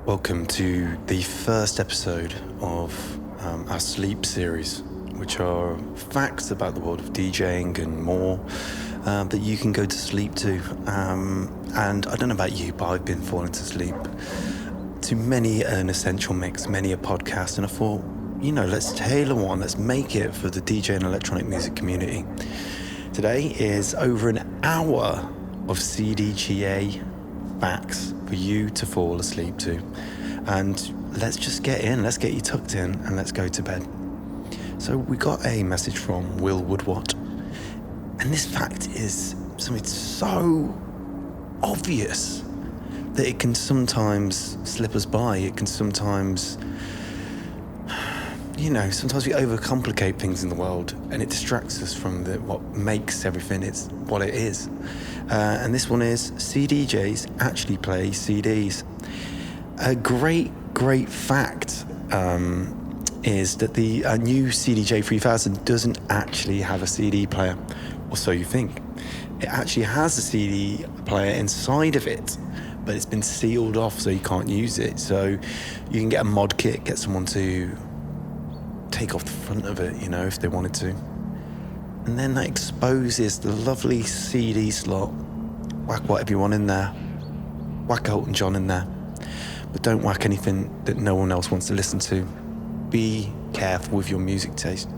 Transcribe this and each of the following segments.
Welcome to the first episode of our sleep series, which are facts about the world of DJing and more that you can go to sleep to. And I don't know about you, but I've been falling to sleep to many an essential mix, many a podcast, and I thought, let's tailor one, let's make it for the DJ and electronic music community. Today is over an hour of CDJA facts for you to fall asleep to. And let's just get in, let's get you tucked in, and let's go to bed. So we got a message from Will Woodwatt, and this fact is something so obvious that it can sometimes slip us by. It can sometimes, sometimes we overcomplicate things in the world, and it distracts us from what makes everything it's what it is. And this one is CDJs actually play CDs. A great fact is that the new CDJ 3000 doesn't actually have a CD player, or so you think. It actually has a CD player inside of it, but it's been sealed off so you can't use it. So you can get a mod kit, get someone to take off the front of it, if they wanted to. And then that exposes the lovely CD slot. Whack whatever you want in there. Whack Elton John in there. But don't whack anything that no one else wants to listen to. Be careful with your music taste.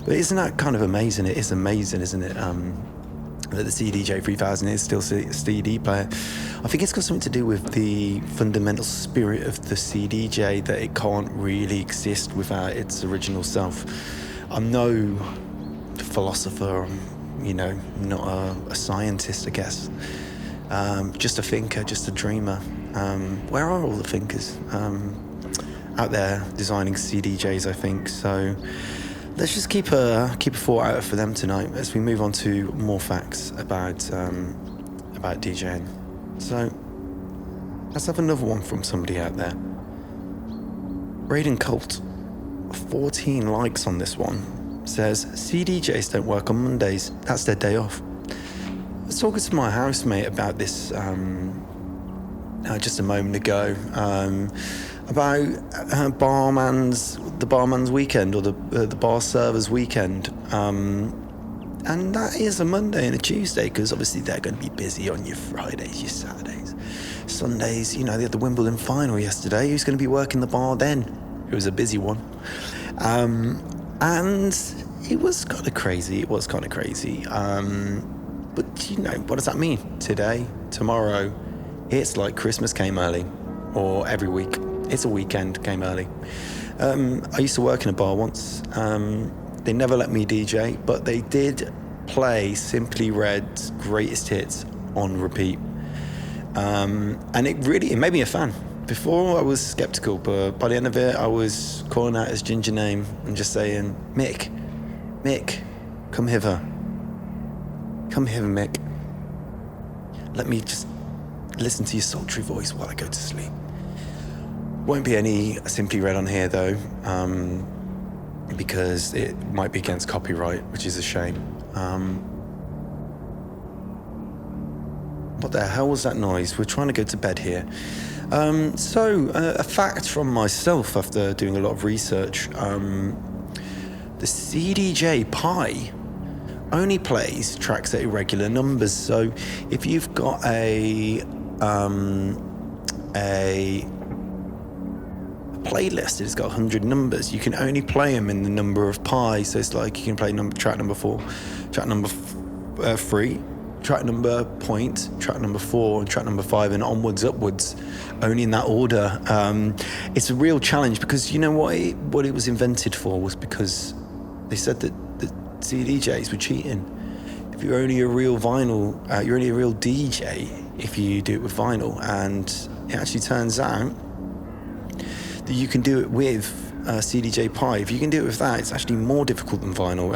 But isn't that kind of amazing? It is amazing, isn't it? That the CDJ 3000 is still a CD player. I think it's got something to do with the fundamental spirit of the CDJ, that it can't really exist without its original self. I'm no philosopher, not a scientist, I guess. Just a thinker, just a dreamer. Where are all the thinkers? Out there designing CDJs, I think. So let's just keep a thought out for them tonight as we move on to more facts about DJing. So let's have another one from somebody out there. Braden Colt, 14 likes on this one, says CDJs don't work on Mondays. That's their day off. I was talking to my housemate about this just a moment ago, about the barman's weekend, or the bar server's weekend, and that is a Monday and a Tuesday, because obviously they're going to be busy on your Fridays, your Saturdays, Sundays. They had the Wimbledon final yesterday. Who's going to be working the bar then? It was a busy one, and it was kind of crazy. But what does that mean? Today, tomorrow, it's like Christmas came early, or every week. It's a weekend came early. I used to work in a bar once. They never let me DJ, but they did play Simply Red's greatest hits on repeat. And it made me a fan. Before I was skeptical, but by the end of it, I was calling out his ginger name and just saying, Mick, come hither. Come hither, Mick. Let me just listen to your sultry voice while I go to sleep. Won't be any Simply Red on here though, because it might be against copyright, which is a shame. What the hell was that noise? We're trying to go to bed here. A fact from myself after doing a lot of research. The CDJ Pi only plays tracks at irregular numbers. So if you've got a playlist that's got 100 numbers, you can only play them in the number of pi. So it's like you can play track number 4, track number 3, track number point, track number 4, and track number 5, and onwards, upwards, only in that order. It's a real challenge, because what it was invented for was because they said that the CDJs were cheating. If you're only a real vinyl, you're only a real DJ if you do it with vinyl, and it actually turns out that you can do it with CDJ Pi. If you can do it with that, it's actually more difficult than vinyl.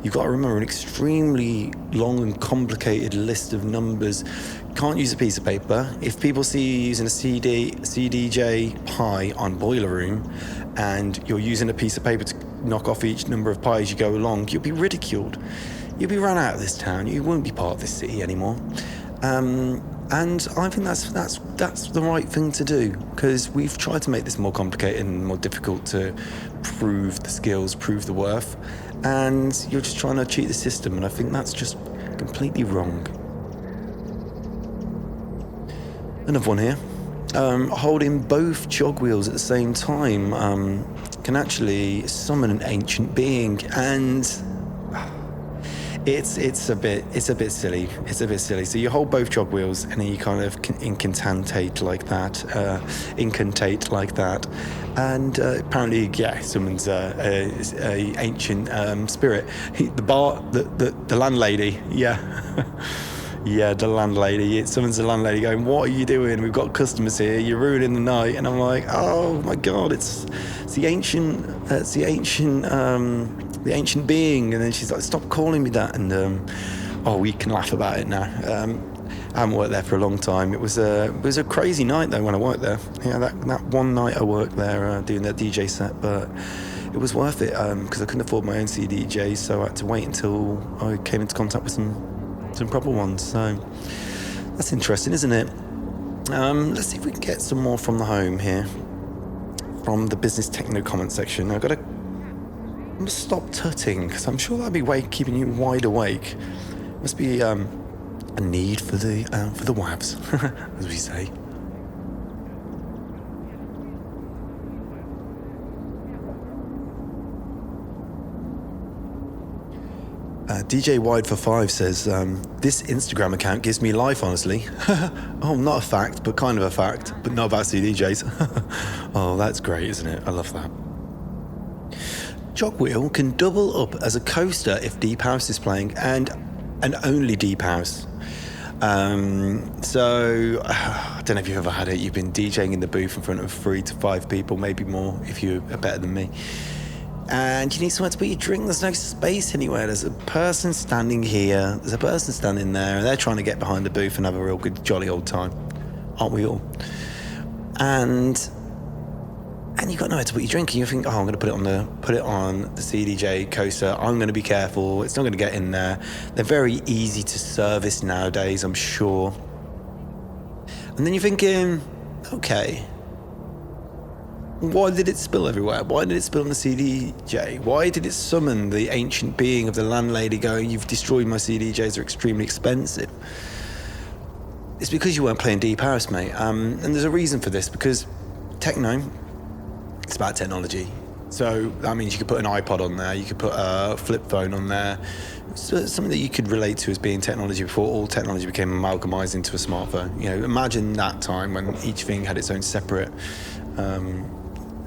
You've got to remember an extremely long and complicated list of numbers. You can't use a piece of paper. If people see you using a CDJ Pi on Boiler Room, and you're using a piece of paper to knock off each number of pi as you go along, you'll be ridiculed. You'll be run out of this town. You won't be part of this city anymore. And I think that's the right thing to do, because we've tried to make this more complicated and more difficult to prove the skills, prove the worth, and you're just trying to cheat the system, and I think that's just completely wrong. Another one here. Holding both jog wheels at the same time can actually summon an ancient being, and it's a bit silly. It's a bit silly. So you hold both jog wheels and then you kind of incantate like that, and apparently, summons a ancient spirit. The landlady, Yeah, the landlady. It summons the landlady going, "What are you doing? We've got customers here. You're ruining the night." And I'm like, "Oh my God, it's the ancient being." And then she's like, "Stop calling me that." And we can laugh about it now. I haven't worked there for a long time. It was a crazy night though when I worked there. Yeah, that one night I worked there doing that DJ set, but it was worth it because I couldn't afford my own CDJ, so I had to wait until I came into contact with some proper ones. So that's interesting, isn't it? Let's see if we can get some more from the home here, from the business techno comment section. I'm gonna stop tutting because I'm sure that'd be keeping you wide awake. Must be a need for the wabs, as we say. DJ Wide for 5 says, this Instagram account gives me life, honestly. Oh, not a fact, but kind of a fact, but not about CDJs. Oh, that's great, isn't it? I love that. Jog wheel can double up as a coaster if deep house is playing, and only deep house. So I don't know if you've ever had it. You've been DJing in the booth in front of 3 to 5 people, maybe more if you are better than me. And you need somewhere to put your drink. There's no space anywhere. There's a person standing here. There's a person standing there. And they're trying to get behind the booth and have a real good, jolly old time. Aren't we all? And you've got nowhere to put your drink. And you think, I'm going to put it on the CDJ coaster. I'm going to be careful. It's not going to get in there. They're very easy to service nowadays, I'm sure. And then you're thinking, okay, why did it spill everywhere? Why did it spill on the CDJ? Why did it summon the ancient being of the landlady going, "You've destroyed my CDJs, they're extremely expensive"? It's because you weren't playing deep house, mate. And there's a reason for this, because techno, it's about technology. So that means you could put an iPod on there, you could put a flip phone on there. So something that you could relate to as being technology before all technology became amalgamized into a smartphone. Imagine that time when each thing had its own separate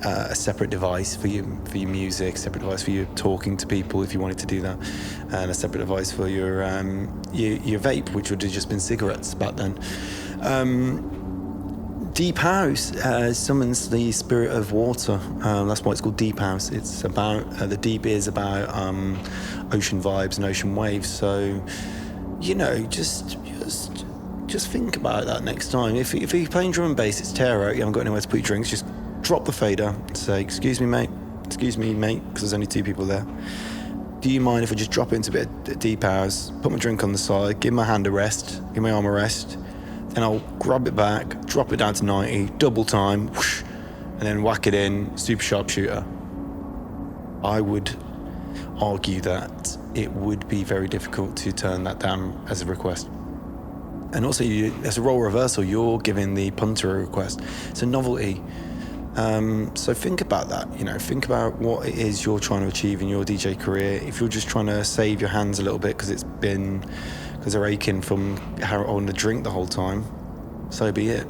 a separate device for your music, a separate device for you talking to people if you wanted to do that, and a separate device for your vape, which would have just been cigarettes back then. Deep house summons the spirit of water. That's why it's called deep house. It's about the deep is about ocean vibes and ocean waves. So just think about that next time. If you're playing drum and bass, it's tear out. You haven't got anywhere to put your drinks. Just drop the fader and say, excuse me, mate, because there's only 2 people there. Do you mind if I just drop it into a bit of deep house, put my drink on the side, give my hand a rest, give my arm a rest, then I'll grab it back, drop it down to 90, double time, whoosh, and then whack it in, super sharpshooter. I would argue that it would be very difficult to turn that down as a request. And also, as a role reversal, you're giving the punter a request. It's a novelty. So think about that. Think about what it is you're trying to achieve in your DJ career. If you're just trying to save your hands a little bit because they're aching from holding the drink the whole time, so be it.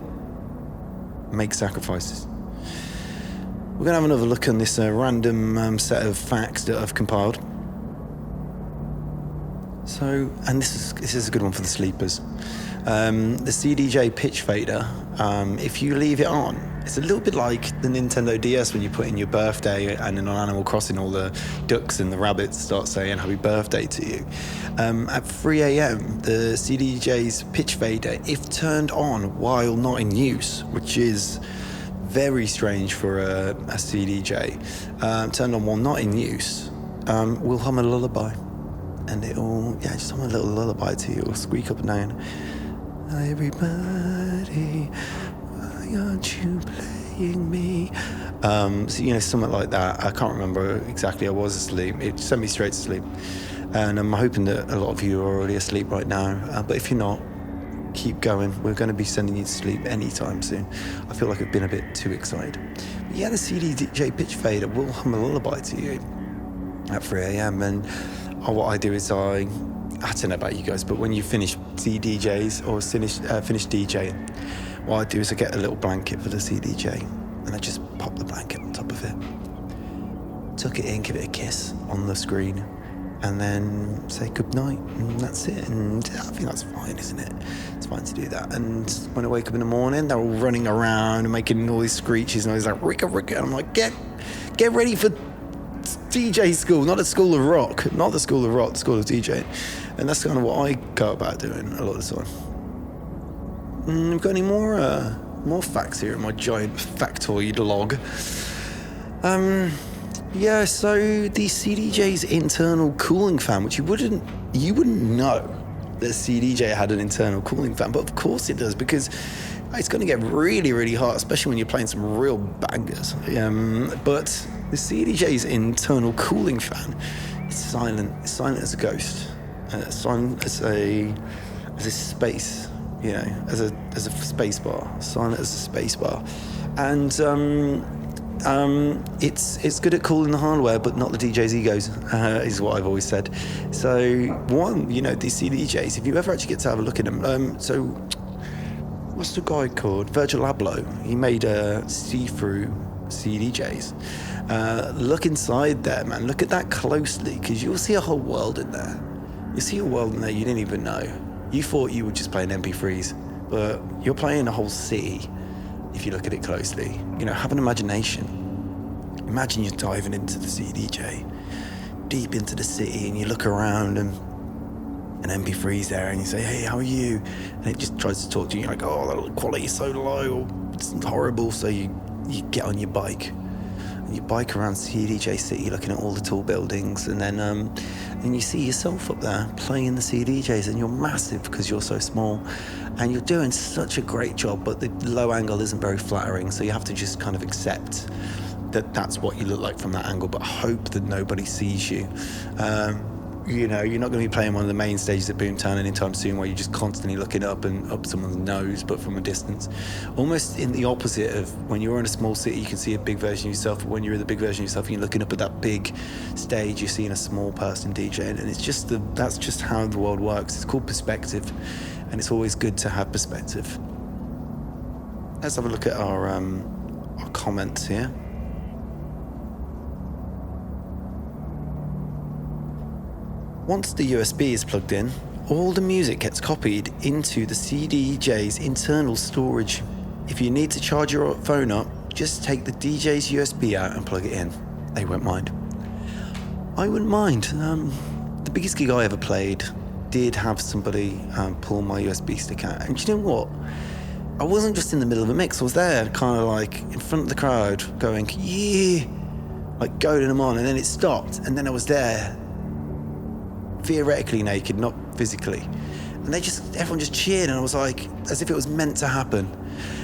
Make sacrifices. We're going to have another look on this random set of facts that I've compiled. So, and this is a good one for the sleepers. The CDJ pitch fader, if you leave it on, it's a little bit like the Nintendo DS when you put in your birthday, and then on Animal Crossing all the ducks and the rabbits start saying happy birthday to you. At 3 a.m, the CDJ's pitch fader, if turned on while not in use, which is very strange for a CDJ, turned on while not in use, will hum a lullaby. And it'll, just hum a little lullaby to you, or squeak up and down. Everybody, why aren't you playing me? So, something like that. I can't remember exactly. I was asleep. It sent me straight to sleep. And I'm hoping that a lot of you are already asleep right now. But if you're not, keep going. We're going to be sending you to sleep anytime soon. I feel like I've been a bit too excited. But yeah, the CDJ pitch fader will hum a lullaby to you at 3 a.m. And what I do is I don't know about you guys, but when you finish CDJs or finish DJing, what I do is I get a little blanket for the CDJ and I just pop the blanket on top of it, tuck it in, give it a kiss on the screen, and then say good night, and that's it. And I think that's fine, isn't it? It's fine to do that. And when I wake up in the morning, they're all running around and making all these screeches, and I was like, Ricka, Ricka. And I'm like, get ready for DJ school, not a school of rock, not the school of rock, the school of DJing. And that's kind of what I go about doing a lot of the time. We've got any more facts here in my giant factoid log. Yeah, so the CDJ's internal cooling fan, which you wouldn't know that CDJ had an internal cooling fan, but of course it does, because it's going to get really, really hot, especially when you're playing some real bangers. But the CDJ's internal cooling fan is silent. It's silent as a ghost. Silent as a space, as a space bar. Silent as a space bar, and it's good at cooling the hardware, but not the DJ's egos, is what I've always said. So these CDJs, if you ever actually get to have a look at them, so what's the guy called? Virgil Abloh. He made see-through CDJs. Look inside there, man. Look at that closely, because you'll see a whole world in there. You see a world in there you didn't even know. You thought you were just playing MP3s, but you're playing a whole city if you look at it closely. Have an imagination. Imagine you're diving into the CDJ, deep into the city, and you look around and an MP3's there, and you say, hey, how are you? And it just tries to talk to you. You're like, oh, the quality's so low, it's horrible. So you get on your bike, and you bike around CDJ City looking at all the tall buildings, and then and you see yourself up there playing the CDJs, and you're massive because you're so small, and you're doing such a great job, but the low angle isn't very flattering, so you have to just kind of accept that that's what you look like from that angle, but hope that nobody sees you. You're not going to be playing one of the main stages at Boomtown anytime soon, where you're just constantly looking up and up someone's nose, but from a distance. Almost in the opposite of when you're in a small city, you can see a big version of yourself, but when you're in the big version of yourself and you're looking up at that big stage, you're seeing a small person DJing, and that's just how the world works. It's called perspective, and it's always good to have perspective. Let's have a look at our comments here. Once the USB is plugged in, all the music gets copied into the CDJ's internal storage. If you need to charge your phone up, just take the DJ's USB out and plug it in. They won't mind. I wouldn't mind. The biggest gig I ever played did have somebody pull my USB stick out. And do you know what? I wasn't just in the middle of a mix. I was there kind of like in front of the crowd going, yeah, like goading them on. And then it stopped. And then I was there, theoretically naked, not physically, and everyone just cheered, and I was like, as if it was meant to happen.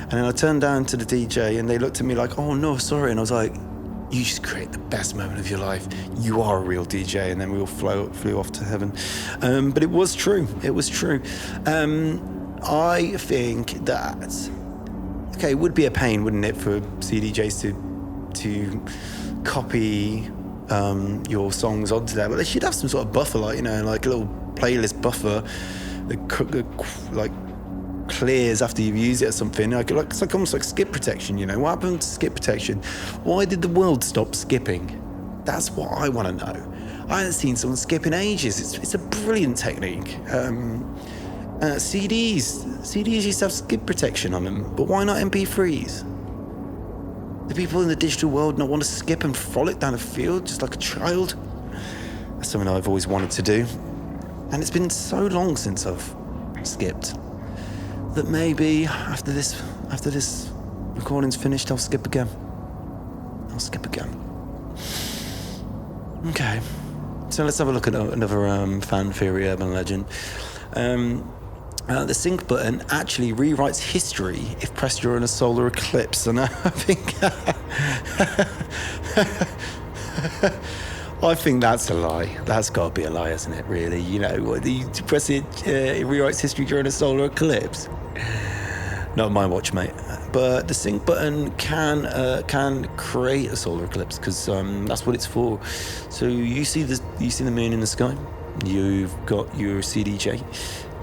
And then I turned down to the DJ, and they looked at me like, oh no, sorry. And I was like, you just create the best moment of your life. You are a real DJ. And then we all flew off to heaven. But it was true. I think that, okay, it would be a pain, wouldn't it, for CDJs to copy your songs onto there, but they should have some sort of buffer, like a little playlist buffer that like clears after you've used it or something. It's like almost like skip protection. What happened to skip protection? Why did the world stop skipping? That's what I want to know. I haven't seen someone skip in ages. It's a brilliant technique. CDs used to have skip protection on them, but why not MP3s? Do people in the digital world not want to skip and frolic down a field just like a child? That's something I've always wanted to do. And it's been so long since I've skipped that maybe after this recording's finished, I'll skip again. Okay. So let's have a look at another fan theory urban legend. The sync button actually rewrites history if pressed during a solar eclipse, and I think I think that's a lie. That's got to be a lie, isn't it? Really, you press it, it rewrites history during a solar eclipse. Not my watch, mate. But the sync button can create a solar eclipse because that's what it's for. So you see the moon in the sky. You've got your CDJ.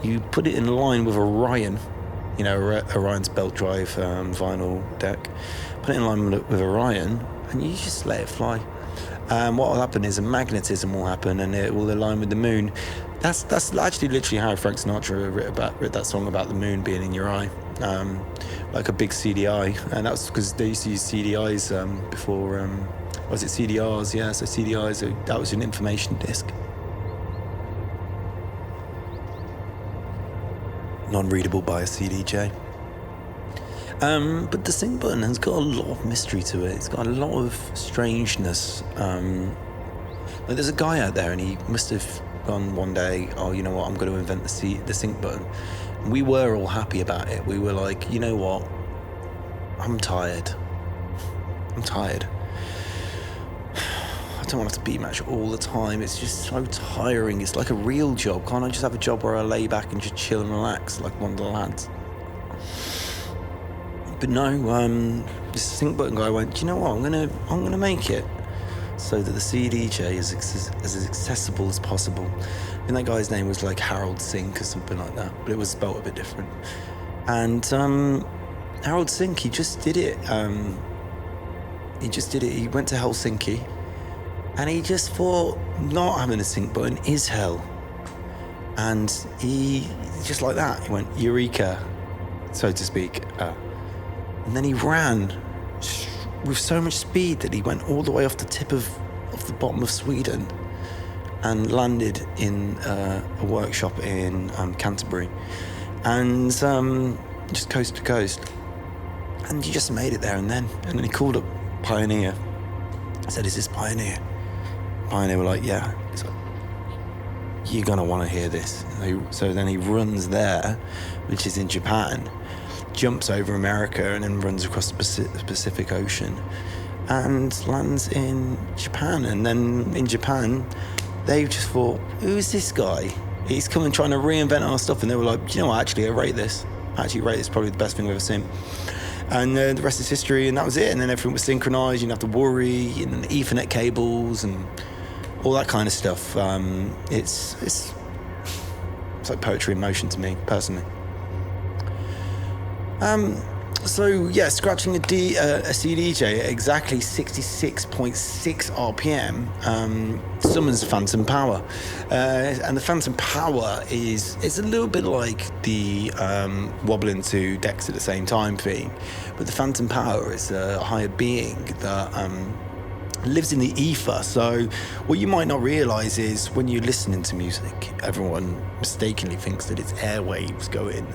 You put it in line with Orion, Orion's belt drive vinyl deck. Put it in line with Orion, and you just let it fly. What will happen is a magnetism will happen, and it will align with the moon. That's actually literally how Frank Sinatra wrote that song about the moon being in your eye, like a big CDI, and that's because they used to use CDIs before. Was it CDRs? Yeah, so CDIs. That was an information disc. Non-readable by a CDJ. But the sync button has got a lot of mystery to it. It's got a lot of strangeness. Like there's a guy out there, and he must have gone one day, oh, you know what, I'm going to invent the sync button. And we were all happy about it. We were like, you know what, I'm tired. I don't want to be match all the time. It's just so tiring. It's like a real job. Can't I just have a job where I lay back and just chill and relax like one of the lads? But no, this sync button guy went, do you know what, I'm gonna make it so that the CDJ is as accessible as possible. And that guy's name was like Harold Sink or something like that, but it was spelt a bit different. And Harold Sink, he just did it. He went to Helsinki, and he just thought not having a sync button is hell. And he, just like that, he went eureka, so to speak. And then he ran with so much speed that he went all the way off the tip of the bottom of Sweden and landed in a workshop in Canterbury, and just coast to coast. And he just made it there and then. And then he called up Pioneer. I said, is this Pioneer? Pioneer were like, yeah. He's like, you're going to want to hear this. So then he runs there, which is in Japan, jumps over America, and then runs across the Pacific Ocean and lands in Japan. And then in Japan, they just thought, who's this guy? He's coming trying to reinvent our stuff. And they were like, do you know what, actually, I rate this. Probably the best thing we've ever seen. And the rest is history, and that was it. And then everything was synchronized. You didn't have to worry, and Ethernet cables and all that kind of stuff. It's like poetry in motion to me, personally. So yeah, scratching a CDJ at exactly 66.6 RPM summons phantom power, and the phantom power is a little bit like the wobbling two decks at the same time thing, but the phantom power is a higher being that lives in the ether. So what you might not realize is when you're listening to music, everyone mistakenly thinks that it's airwaves going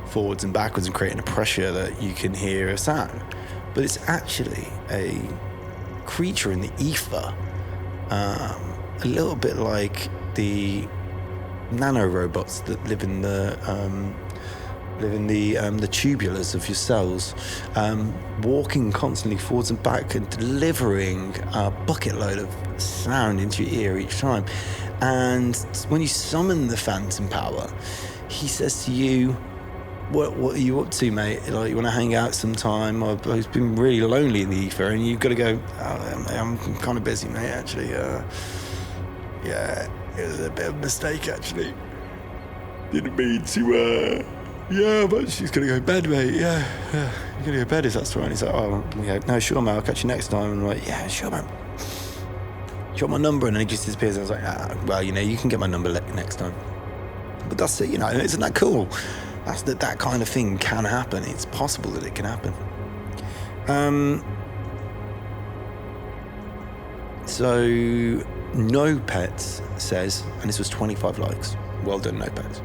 forwards and backwards and creating a pressure that you can hear a sound, but it's actually a creature in the ether, a little bit like the nano robots that live in the tubulars of your cells, walking constantly forwards and back and delivering a bucket load of sound into your ear each time. And when you summon the phantom power, he says to you, what are you up to, mate? Like, you want to hang out sometime? I've been really lonely in the ether, and you've got to go, oh, I'm kind of busy, mate, actually. Yeah, it was a bit of a mistake, actually. Didn't mean to, yeah, but she's going to go to bed, mate. Yeah, you're going to go to bed, is that so? And he's like, oh, yeah, no, sure, mate, I'll catch you next time. And I'm like, yeah, sure, man. You got my number? And then he just disappears. I was like, well, you can get my number next time. But that's it, isn't that cool? That kind of thing can happen. It's possible that it can happen. So No Pets says, and this was 25 likes. Well done, No Pets.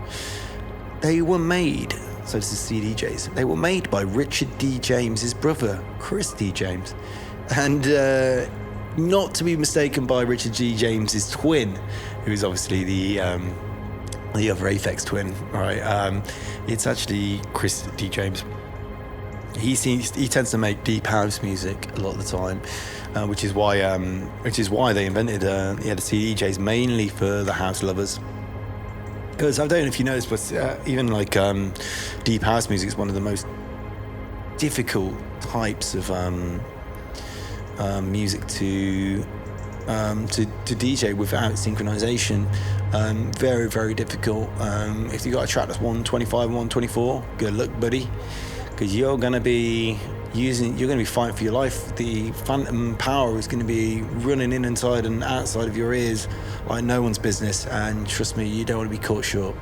They were made, so this is CDJs, they were made by Richard D. James's brother, Chris D. James. And not to be mistaken by Richard G. James's twin, who is obviously the the other Aphex Twin, right? It's actually Chris D. James. He tends to make deep house music a lot of the time, which is why they invented the CDJs, mainly for the house lovers. Because I don't know if you noticed, but even like deep house music is one of the most difficult types of music to DJ without synchronization. Very, very difficult. If you got a track that's 125 and 124, good luck, buddy, because you're gonna be fighting for your life. The phantom power is gonna be running inside and outside of your ears like no one's business, and trust me, you don't want to be caught short.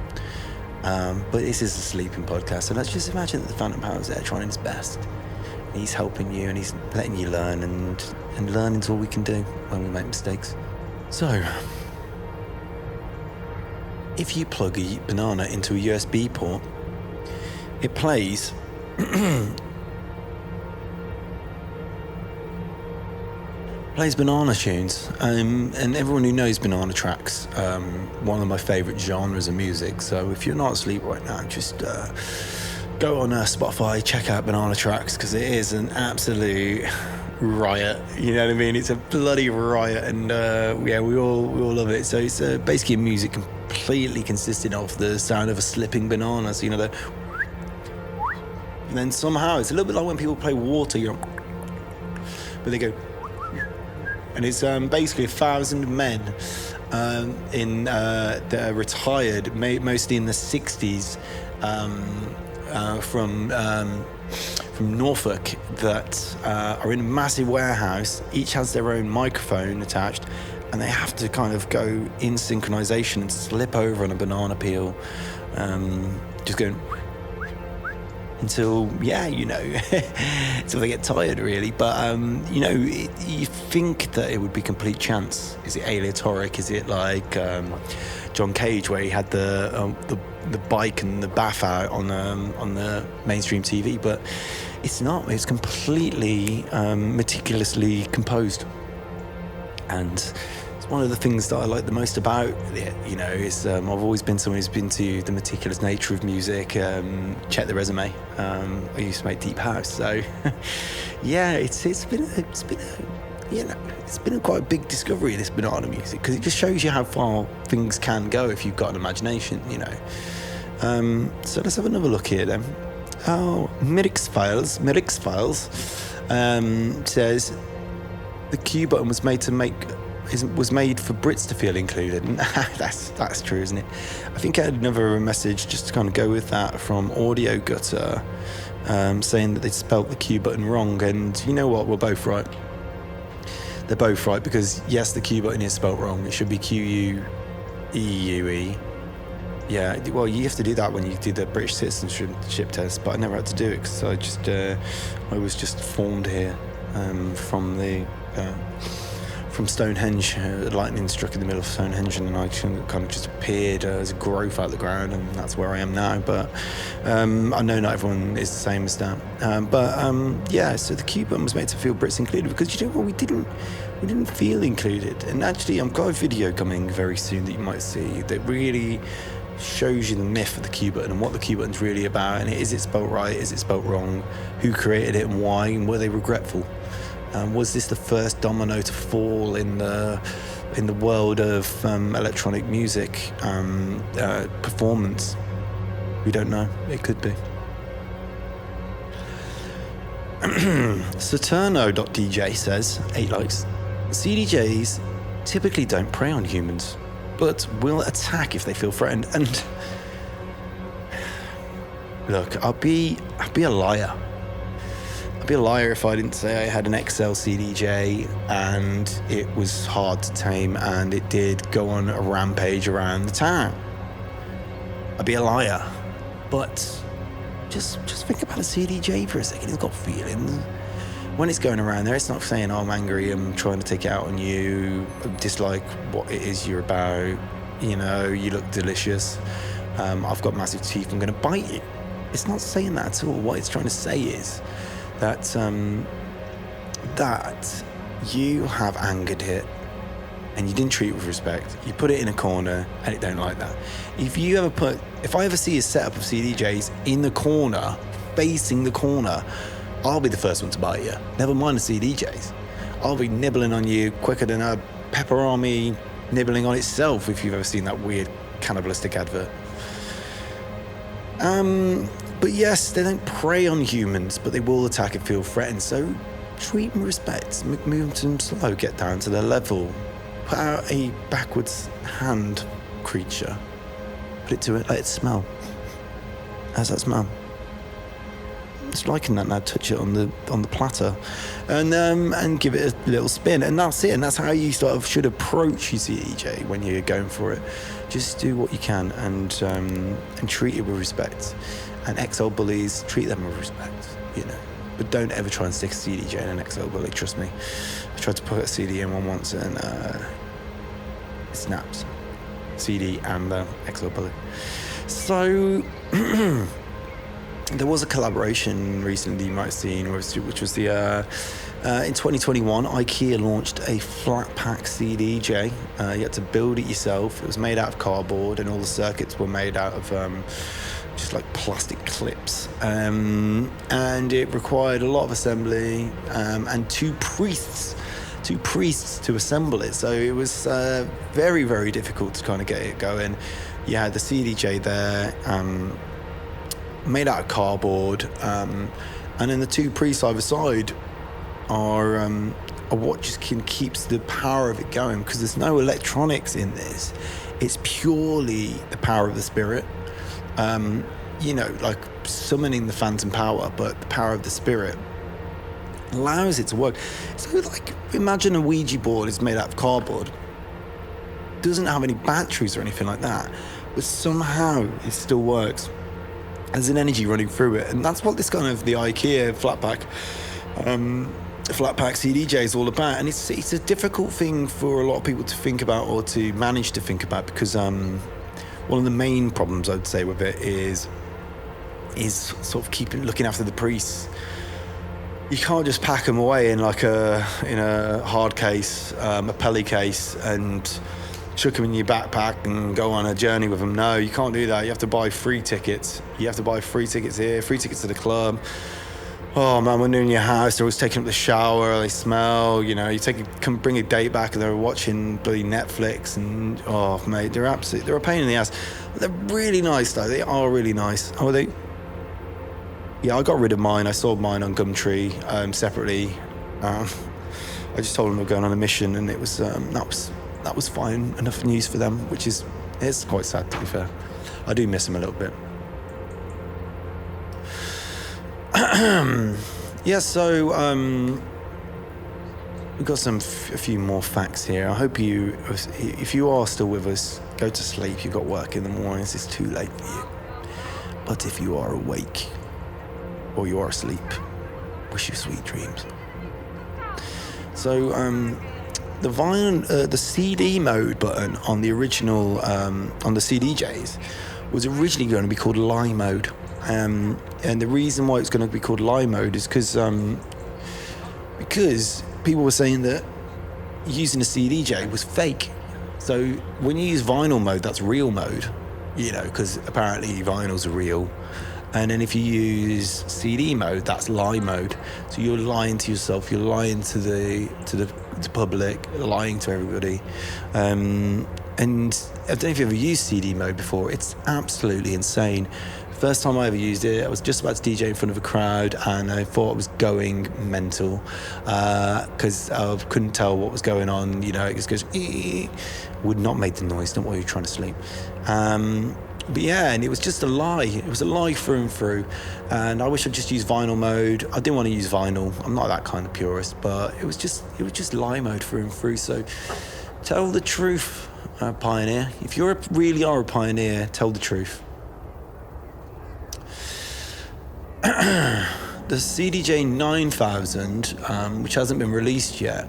But this is a sleeping podcast, so let's just imagine that the phantom power is there trying his best. He's helping you and he's letting you learn, and learning's all we can do when we make mistakes. So, if you plug a banana into a USB port, it plays banana tunes, and everyone who knows banana tracks, one of my favourite genres of music. So if you're not asleep right now, just go on Spotify, check out banana tracks, because it is an absolute riot. You know what I mean? It's a bloody riot, and we all love it. So it's basically music completely consisting of the sound of a slipping banana. So and then somehow it's a little bit like when people play water, but they go. And it's basically 1,000 men that are retired, mostly in the 60s, from Norfolk, that are in a massive warehouse. Each has their own microphone attached, and they have to kind of go in synchronization and slip over on a banana peel, just going until until they get tired, really. But you think that it would be complete chance. Is it aleatoric? Is it like John Cage, where he had the bike and the bath out on the mainstream TV? But it's not. It's completely meticulously composed, and it's one of the things that I like the most about it. Is I've always been someone who's been to the meticulous nature of music. Check the resume. I used to make deep house, so yeah, it's been a quite a big discovery, this banana music, because it just shows you how far things can go if you've got an imagination. So let's have another look here then. Myrix Files says the Q button was made for Brits to feel included. That's true, isn't it? I think I had another message just to kind of go with that from Audio Gutter, saying that they spelt the Q button wrong, and you know what? We're both right. They're both right, because yes, the Q button is spelt wrong. It should be QUEUE. Yeah, well, you have to do that when you do the British citizenship test, but I never had to do it because I was just formed here from Stonehenge. Lightning struck in the middle of Stonehenge, and I kind of just appeared as a growth out of the ground, and that's where I am now. But I know not everyone is the same as that. So the Q button was made to feel Brits included, because we didn't feel included. And actually, I've got a video coming very soon that you might see that really shows you the myth of the Q button and what the Q button's really about. And is it spelt right? Is it spelt wrong? Who created it and why? And were they regretful? Was this the first domino to fall in the world of electronic music performance? We don't know. It could be. Saturno.dj says, 8 likes. CDJs typically don't prey on humans, but will attack if they feel threatened. And look, I'll be a liar. I'd be a liar if I didn't say I had an XL CDJ and it was hard to tame and it did go on a rampage around the town. I'd be a liar. But just think about a CDJ for a second. It's got feelings. When it's going around there, it's not saying, I'm angry, I'm trying to take it out on you, I dislike what it is you're about, you look delicious, I've got massive teeth, I'm going to bite you. It's not saying that at all. What it's trying to say is that you have angered it, and you didn't treat it with respect, you put it in a corner and it don't like that. If I ever see a setup of CDJs in the corner, facing the corner, I'll be the first one to bite you. Never mind the CDJs. I'll be nibbling on you quicker than a pepperoni nibbling on itself, if you've ever seen that weird cannibalistic advert. But yes, they don't prey on humans, but they will attack if feel threatened. So treat them with respect, move to them slow, get down to their level. Put out a backwards hand creature, put it to it, let it smell. How's that smell? It's liking that now. Touch it on the platter, and give it a little spin, and that's it. And that's how you sort of should approach your CDJ when you're going for it. Just do what you can and treat it with respect. And XL bullies, treat them with respect, you know. But don't ever try and stick a CDJ in an XL bully. Trust me. I tried to put a CD in one once and it snaps. CD and the XL bully. So. There was a collaboration recently you might have seen, which was the in 2021, IKEA launched a flat pack CDJ. You had to build it yourself. It was made out of cardboard, and all the circuits were made out of just like plastic clips. And it required a lot of assembly and two priests to assemble it. So it was very, very difficult to kind of get it going. You had the CDJ there. Made out of cardboard, and then the two priests either side are what just keeps the power of it going, because there's no electronics in this. It's purely the power of the spirit, like summoning the phantom power, but the power of the spirit allows it to work. So like, imagine a Ouija board is made out of cardboard, doesn't have any batteries or anything like that, but somehow it still works. There's an energy running through it, and that's what this kind of the IKEA flat pack CDJ is all about. And it's a difficult thing for a lot of people to think about or to manage to think about, because one of the main problems I'd say with it is sort of looking after the priests. You can't just pack them away in a hard case, a pelly case, and chuck them in your backpack and go on a journey with them. No, you can't do that. You have to buy free tickets. You have to buy free tickets here, free tickets to the club. Oh man, when they're in your house, they're always taking up the shower, they smell, you know, come bring a date back and they're watching bloody Netflix, and oh mate, they're a pain in the ass. They're really nice though, they are really nice. Oh, they? Yeah, I got rid of mine. I sold mine on Gumtree separately. I just told them we're going on a mission, and it was that was fine enough news for them, which is quite sad, to be fair. I do miss them a little bit. Yeah, so we've got a few more facts here. I hope if you are still with us, go to sleep. You've got work in the mornings, it's too late for you. But if you are awake or you are asleep, wish you sweet dreams. So the CD mode button on the original on the CDJs was originally going to be called lie mode, and the reason why it's going to be called lie mode is because people were saying that using a CDJ was fake. So when you use vinyl mode, that's real mode, you know, because apparently vinyls are real. And then if you use CD mode, that's lie mode. So you're lying to yourself, you're lying to the public, lying to everybody. And I don't know if you've ever used CD mode before. It's absolutely insane. First time I ever used it, I was just about to DJ in front of a crowd, and I thought I was going mental because I couldn't tell what was going on. You know, it just goes, would not make the noise, not while you're trying to sleep. But yeah, and it was just a lie. It was a lie through and through. And I wish I'd just used vinyl mode. I didn't want to use vinyl. I'm not that kind of purist, but it was just lie mode through and through. So tell the truth, pioneer. If you really are a pioneer, tell the truth. The CDJ 9000, which hasn't been released yet,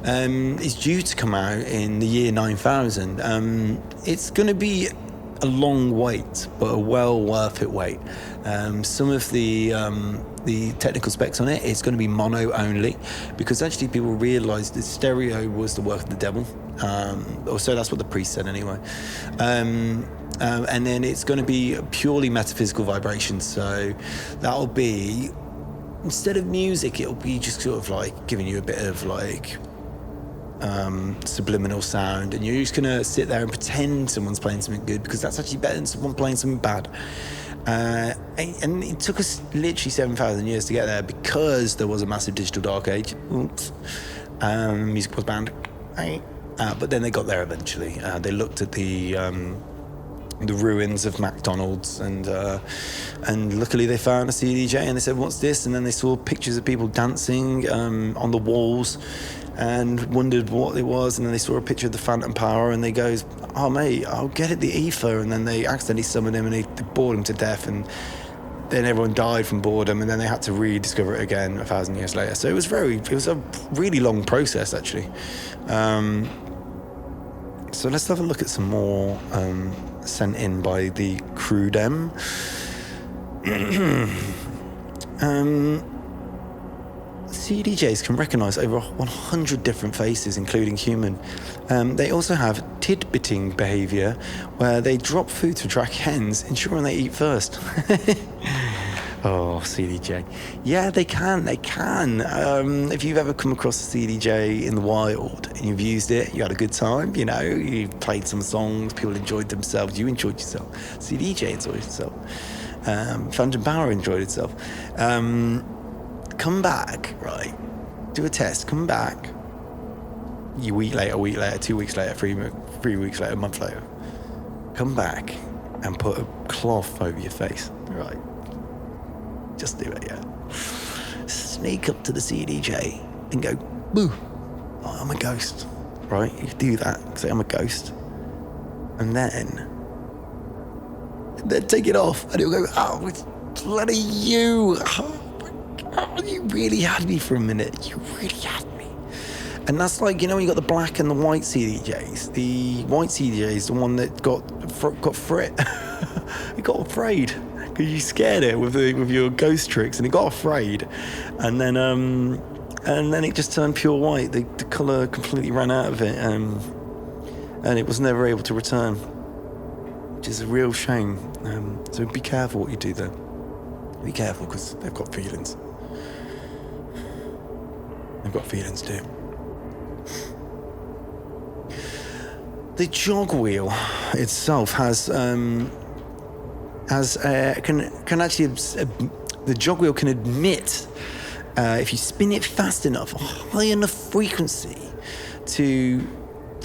is due to come out in the year 9000. It's going to be a long wait, but a well worth it wait. Some of the the technical specs on it, it's going to be mono only, because actually people realised that stereo was the work of the devil. Or so that's what the priest said anyway. And then it's going to be purely metaphysical vibrations. So that'll be, instead of music, it'll be just sort of like giving you a bit of like subliminal sound, and you're just going to sit there and pretend someone's playing something good, because that's actually better than someone playing something bad. And it took us literally 7,000 years to get there, because there was a massive digital dark age. Oops. Music was banned. But then they got there eventually. They looked at the ruins of McDonald's, and luckily they found a CDJ, and they said, "What's this?" And then they saw pictures of people dancing on the walls, and wondered what it was. And then they saw a picture of the Phantom Power, and they goes, "Oh mate, I'll get it, the ether." And then they accidentally summoned him, and they bored him to death, and then everyone died from boredom, and then they had to rediscover it again 1,000 years later. So it was a really long process, actually. So let's have a look at some more sent in by the crew dem. CDJs can recognise over 100 different faces, including human. They also have tidbitting behaviour, where they drop food to attract hens, ensuring they eat first. Oh, CDJ. Yeah, they can. If you've ever come across a CDJ in the wild and you've used it, you had a good time, you played some songs, people enjoyed themselves, you enjoyed yourself, CDJ enjoyed itself, Phantom Power enjoyed itself. Come back, right? Do a test, come back. A week later, 2 weeks later, 3 weeks later, a month later. Come back and put a cloth over your face, right? Just do it, yeah. Sneak up to the CDJ and go, boo, oh, I'm a ghost, right? You do that, say I'm a ghost. And then take it off, and it'll go, oh, it's bloody you. Oh, you really had me for a minute. You really had me. And that's like, when you got the black and the white CDJs. The white CDJ is the one that got frit. It got afraid. You scared it with your ghost tricks, and it got afraid, and then it just turned pure white. The colour completely ran out of it, and it was never able to return, which is a real shame. So be careful what you do there. Be careful, because they've got feelings. They've got feelings too. The jog wheel itself can actually, the jog wheel can admit, if you spin it fast enough, a high enough frequency, to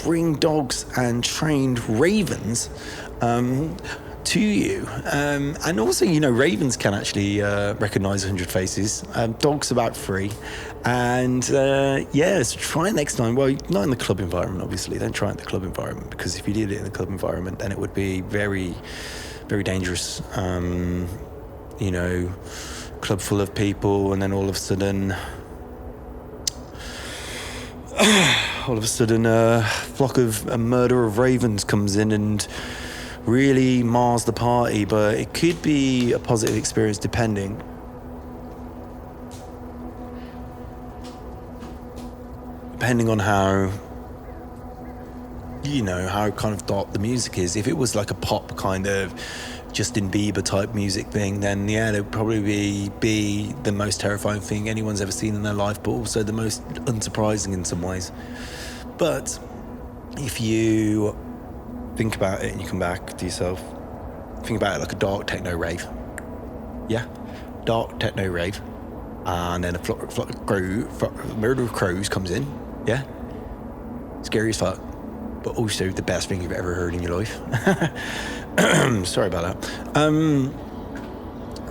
bring dogs and trained ravens to you. And also, ravens can actually recognise 100 faces. Dogs about 3. And so try it next time. Well, not in the club environment, obviously. Don't try it in the club environment, because if you did it in the club environment, then it would be very, very dangerous. Club full of people, and then all of a sudden a flock of a murder of ravens comes in and really mars the party. But it could be a positive experience, depending. Depending on how kind of dark the music is. If it was like a pop kind of Justin Bieber type music thing, then it would probably be the most terrifying thing anyone's ever seen in their life, but also the most unsurprising in some ways. But if you think about it and you come back to yourself, think about it like a dark techno rave. Yeah, dark techno rave. And then a flock of murder of crows comes in. Yeah, scary as fuck, but also the best thing you've ever heard in your life. Sorry about that.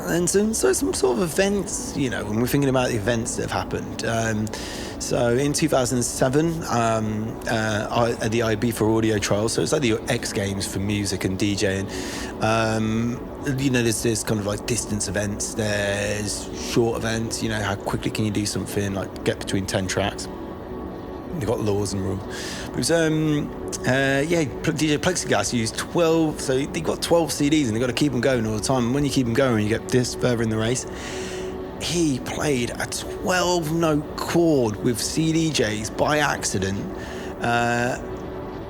And so some sort of events, when we're thinking about the events that have happened. So in 2007, at the Ibiza audio trial, so it's like the X Games for music and DJing. There's kind of like distance events, there's short events, how quickly can you do something, like get between 10 tracks. They've got laws and rules. It was, DJ Plexiglas used 12, so they've got 12 CDs and they've got to keep them going all the time. And when you keep them going, you get this further in the race. he played a 12-note chord with CDJs by accident,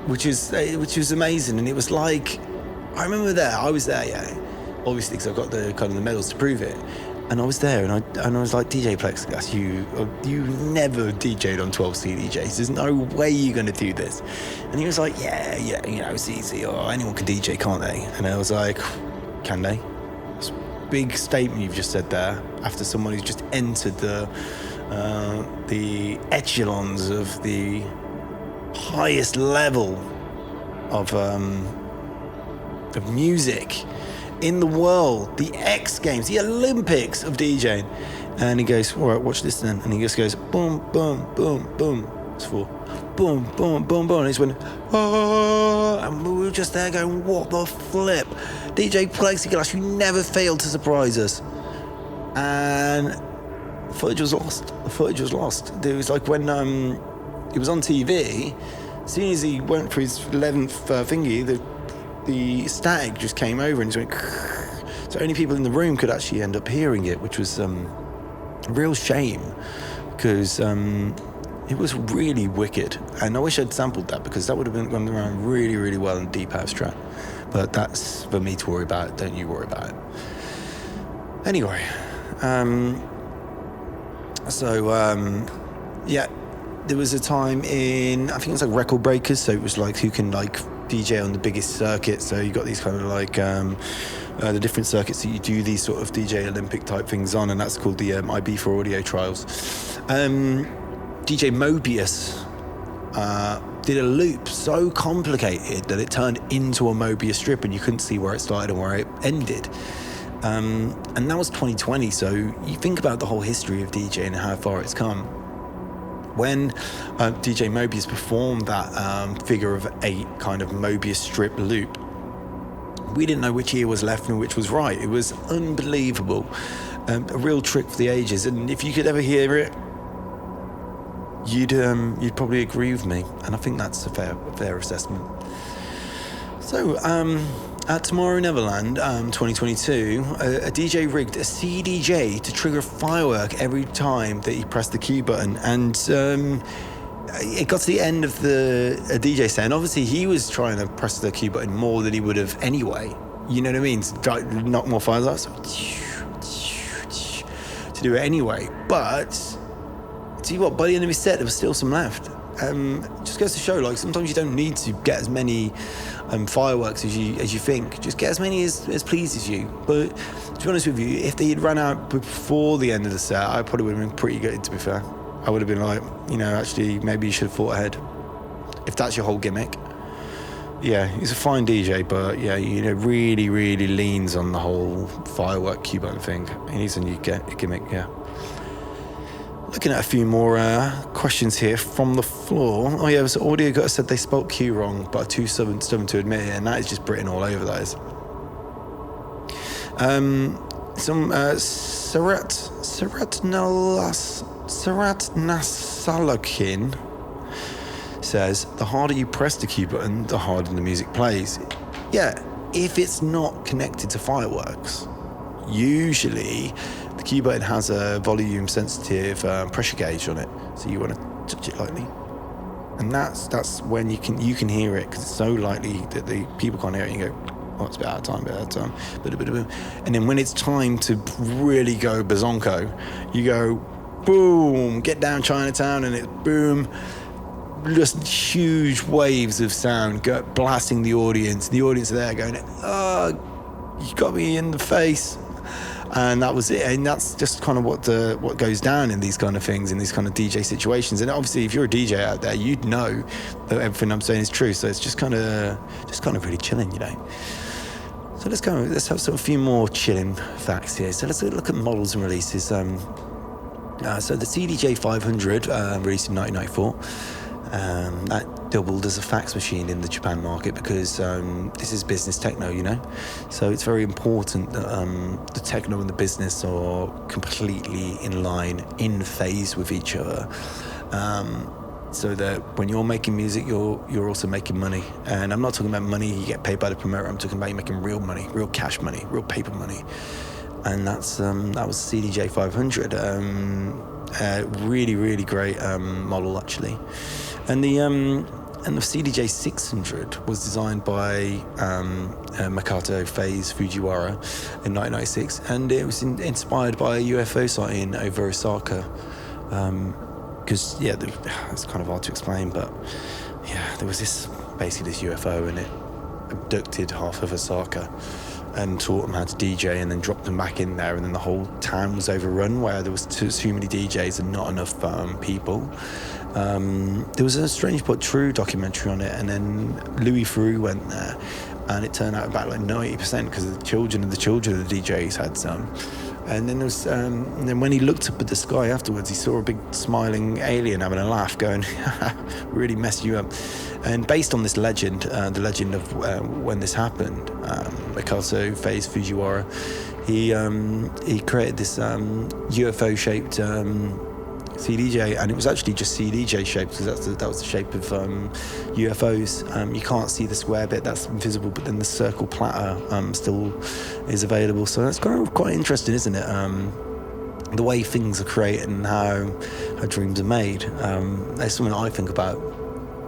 which was amazing. And it was like, I remember I was there, yeah, obviously because I've got the kind of the medals to prove it. And I was there, and I was like, DJ Plexiglass, you never DJ'd on 12 CDJs. There's no way you're going to do this. And he was like, yeah, it's easy. Or anyone can DJ, can't they? And I was like, can they? It's a big statement you've just said there, after someone who's just entered the echelons of the highest level of music in the world, the X Games, the Olympics of DJing. And he goes, all right, watch this then. And he just goes, boom, boom, boom, boom. It's for boom, boom, boom, boom. And he's went, oh, and we were just there going, what the flip? DJ Plexiglass, you never failed to surprise us. And the footage was lost. It was like when it was on TV, as soon as he went for his 11th thingy, the static just came over and just went. So only people in the room could actually end up hearing it, which was a real shame, because it was really wicked. And I wish I'd sampled that, because that would have gone around really, really well in deep house track. But that's for me to worry about. Don't you worry about it. Anyway, yeah, there was a time in, I think it was like Record Breakers, so it was like who can like DJ on the biggest circuit. So you got these kind of like the different circuits that you do these sort of DJ Olympic type things on, and that's called the IB for Audio Trials. DJ Mobius did a loop so complicated that it turned into a Mobius strip, and you couldn't see where it started and where it ended. And that was 2020, so you think about the whole history of DJ and how far it's come. When DJ Mobius performed that figure of 8 kind of Mobius strip loop, we didn't know which ear was left and which was right. It was unbelievable. A real trick for the ages. And if you could ever hear it, you'd probably agree with me. And I think that's a fair assessment. So, at Tomorrow Neverland 2022, a DJ rigged a CDJ to trigger a firework every time that he pressed the cue button, and it got to the end of the DJ set, and obviously he was trying to press the cue button more than he would have anyway, you know what I mean, to knock more fires out, to do it anyway. But see what, by the end of his set there was still some left. Just goes to show, like, sometimes you don't need to get as many fireworks as you think. Just get as many as pleases you. But to be honest with you, if they had run out before the end of the set, I probably would have been pretty good, to be fair. I would have been like, actually, maybe you should have thought ahead, if that's your whole gimmick. Yeah, he's a fine DJ, but yeah, really, really leans on the whole firework cue button thing. He needs a new gimmick, yeah. Looking at a few more questions here from the floor. Oh yeah, so Audio Gutter said they spelt Q wrong, but are too stubborn to admit it, and that is just Britain all over, that is. Some Sarat Nasalakin says, the harder you press the Q button, the harder the music plays. Yeah, if it's not connected to fireworks. Usually the cue button has a volume sensitive pressure gauge on it, so you want to touch it lightly, and that's when you can hear it, because it's so lightly that the people can't hear it. And you go, oh, it's a bit out of time, and then when it's time to really go bazonko, you go boom, get down Chinatown, and it's boom, just huge waves of sound blasting the audience. The audience are there going, oh, you got me in the face. And that was it, and that's just kind of what goes down in these kind of things, in these kind of DJ situations. And obviously, if you're a DJ out there, you'd know that everything I'm saying is true. So it's just kind of really chilling, So let's have sort of a few more chilling facts here. So let's look at models and releases. So the CDJ 500 released in 1994. That doubled as a fax machine in the Japan market, because this is business techno, so it's very important that the techno and the business are completely in line, in phase with each other, so that when you're making music, you're also making money. And I'm not talking about money you get paid by the promoter. I'm talking about you making real money, real cash money, real paper money. and that was CDJ 500. Really, really great model actually, and the CDJ 600 was designed by Makoto Phase Fujiwara in 1996, and it was inspired by a UFO sighting over Osaka. Because it's kind of hard to explain, but yeah, there was this UFO, and it abducted half of Osaka and taught them how to DJ, and then dropped them back in there, and then the whole town was overrun where there was too many DJs and not enough people. There was a Strange But True documentary on it, and then Louis Theroux went there, and it turned out about like 90% because the children of the DJs had some. And then there was, and then when he looked up at the sky afterwards, he saw a big smiling alien having a laugh, going, "Really messed you up." And based on this legend, the legend of when this happened, Makoto Phase Fujiwara, he created this UFO-shaped CDJ, and it was actually just CDJ shaped because that was the shape of UFOs. You can't see the square bit, that's invisible, but then the circle platter still is available. So that's quite interesting, isn't it? The way things are created and how dreams are made. That's something I think about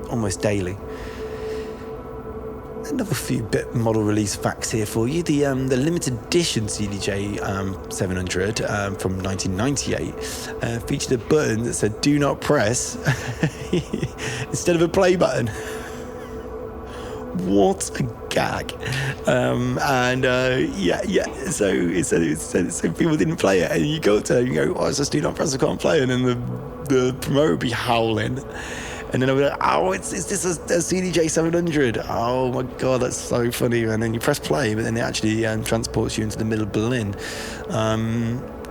almost daily. Another few bit model release facts here for you. The limited edition CDJ 700 from 1998 featured a button that said "Do not press" instead of a play button. What a gag! So people didn't play it, and you go to them, you go, "Oh, it's just do not press, I can't play," and then the promoter would be howling. And then I'll be like, "Oh, is this a CDJ 700? Oh my God, that's so funny." And then you press play, but then it actually transports you into the middle of Berlin.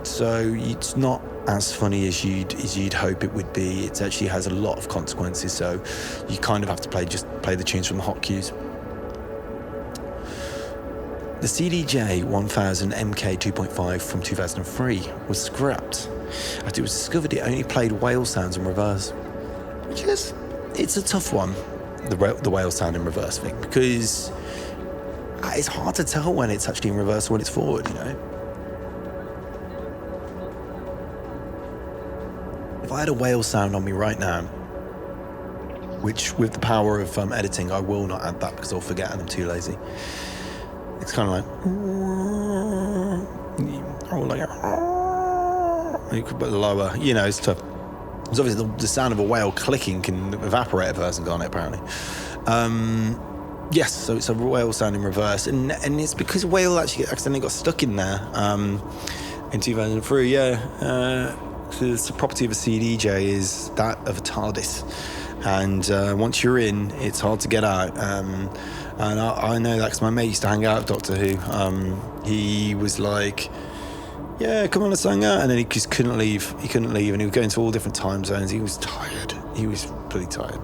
So it's not as funny as you'd hope it would be. It actually has a lot of consequences, so you kind of have to play the tunes from the hot cues. The CDJ 1000 MK 2.5 from 2003 was scrapped after it was discovered it only played whale sounds in reverse. Which is, it's a tough one, the whale sound in reverse thing, because it's hard to tell when it's actually in reverse or when it's forward, you know. If I had a whale sound on me right now, which with the power of editing, I will not add that because I'll forget and I'm too lazy. It's kind of like, or like, you could put lower, you know, it's tough. Because obviously the sound of a whale clicking can evaporate a person, can't it, apparently? Yes, so it's a whale sound in reverse. And it's because a whale actually accidentally got stuck in there in 2003, yeah. Because the property of a CDJ is that of a TARDIS. And once you're in, it's hard to get out. And I know that because my mate used to hang out with Doctor Who. He was like, "Yeah, come on, let's hang out," and then he just couldn't leave. He couldn't leave, and he was going to all different time zones. He was tired. He was pretty tired.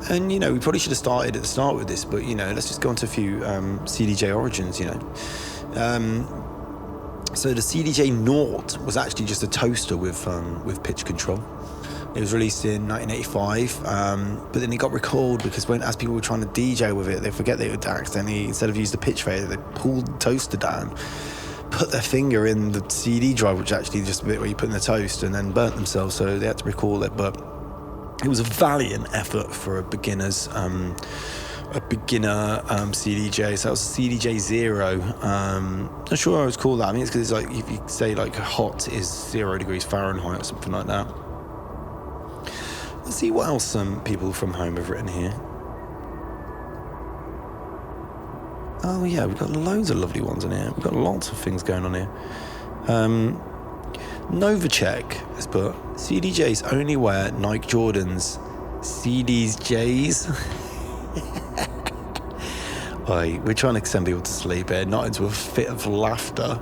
And you know, we probably should have started at the start with this, but you know, let's just go on to a few CDJ origins. You know, so the CDJ Naught was actually just a toaster with pitch control. It was released in 1985, but then it got recalled because as people were trying to DJ with it, they forget they would accidentally, instead of use the pitch fader, they pulled the toaster down, put their finger in the CD drive, which actually just a bit where you put in the toast, and then burnt themselves, so they had to recall it. But it was a valiant effort for a beginner CDJ. So that was a CDJ 0. Not sure I was called that. I mean, it's because it's like, if you say like hot is 0 degrees Fahrenheit or something like that. Let's see what else some people from home have written here. Oh yeah, we've got loads of lovely ones in here. We've got lots of things going on here. Novacek has put, CDJs only wear Nike Jordans. CDJs. Oi, we're trying to send people to sleep here, not into a fit of laughter.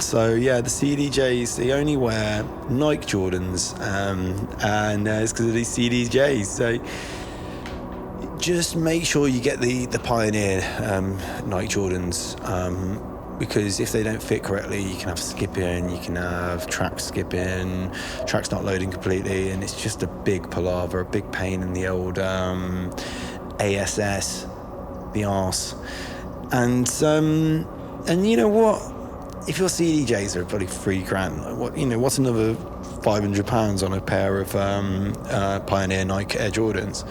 So yeah, the CDJs, they only wear Nike Jordans, and it's because of these CDJs. So just make sure you get the Pioneer Nike Jordans, because if they don't fit correctly, you can have skipping, you can have track skipping, tracks not loading completely, and it's just a big palaver, a big pain in the old ASS, the arse. And And you know what? If your CDJs are probably £3,000, like what's another £500 on a pair of Pioneer Nike Air Jordans?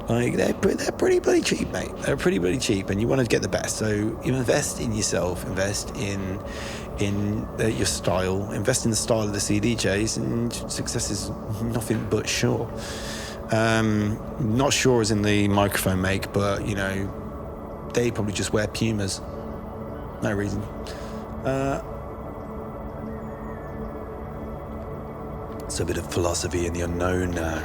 Like they're pretty bloody cheap, mate. They're pretty bloody cheap, and you want to get the best. So you invest in yourself, invest in your style, invest in the style of the CDJs, and success is nothing but sure. Not sure as in the microphone make, but they probably just wear Pumas. No reason. It's a bit of philosophy in the unknown now.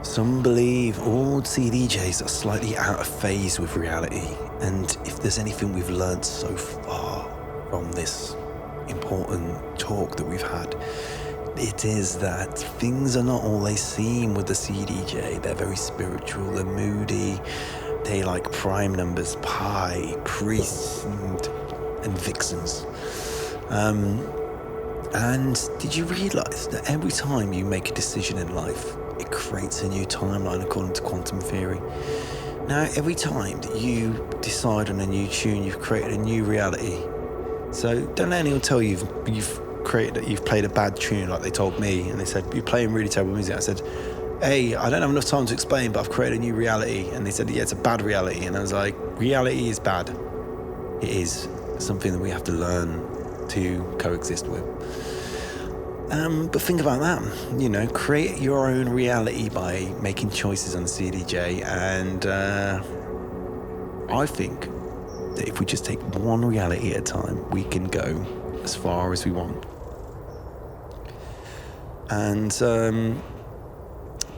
Some believe all CDJs are slightly out of phase with reality, and if there's anything we've learned so far from this important talk that we've had, it is that things are not all they seem with the CDJ. They're very spiritual, they're moody, they like prime numbers, pi, priests, and vixens. And did you realise that every time you make a decision in life, it creates a new timeline according to quantum theory? Now, every time that you decide on a new tune, you've created a new reality. So don't let anyone tell you you've played a bad tune like they told me, and they said, you're playing really terrible music. I said, hey, I don't have enough time to explain, but I've created a new reality. And they said, yeah, it's a bad reality. And I was like, reality is bad. It is something that we have to learn to coexist with. But think about that, create your own reality by making choices on the CDJ. And I think that if we just take one reality at a time, we can go as far as we want. And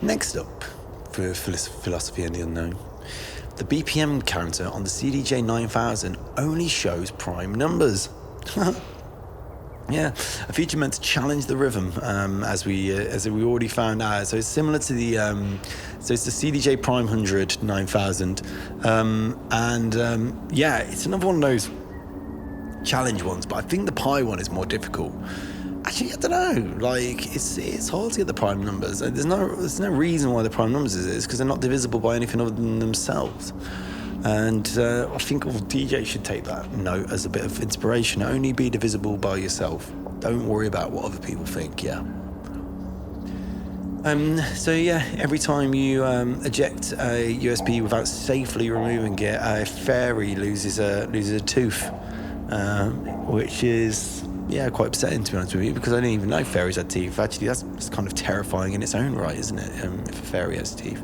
next up, for philosophy and the unknown, the BPM counter on the CDJ 9000 only shows prime numbers. Yeah, a feature meant to challenge the rhythm, as we already found out. So it's similar to the so it's the CDJ Prime 100 9000, it's another one of those challenge ones. But I think the Pi one is more difficult. Actually, I don't know. Like it's hard to get the prime numbers. There's no reason why the prime numbers is because they're not divisible by anything other than themselves. And I think all DJs should take that note as a bit of inspiration. Only be divisible by yourself. Don't worry about what other people think, yeah. Every time you eject a USB without safely removing it, a fairy loses a tooth, which is quite upsetting, to be honest with you, because I didn't even know fairies had teeth. Actually, that's kind of terrifying in its own right, isn't it? If a fairy has teeth.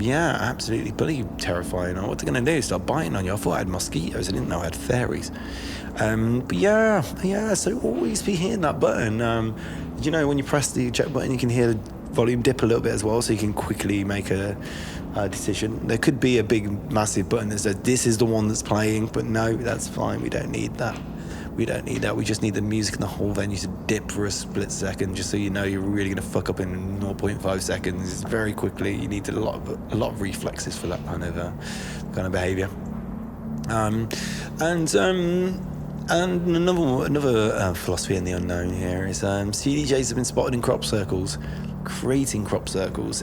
Absolutely bloody terrifying. What they're going to do? Start biting on you? I thought I had mosquitoes. I didn't know I had fairies. So always be hitting that button. When you press the eject button, you can hear the volume dip a little bit as well, so you can quickly make a decision. There could be a big, massive button that says, this is the one that's playing, but no, that's fine. We don't need that. We just need the music and the whole venue to dip for a split second, just so you know you're really going to fuck up in 0.5 seconds. It's very quickly. You need a lot of reflexes for that kind of behaviour. And another philosophy in the unknown here is CDJs have been spotted in crop circles, creating crop circles.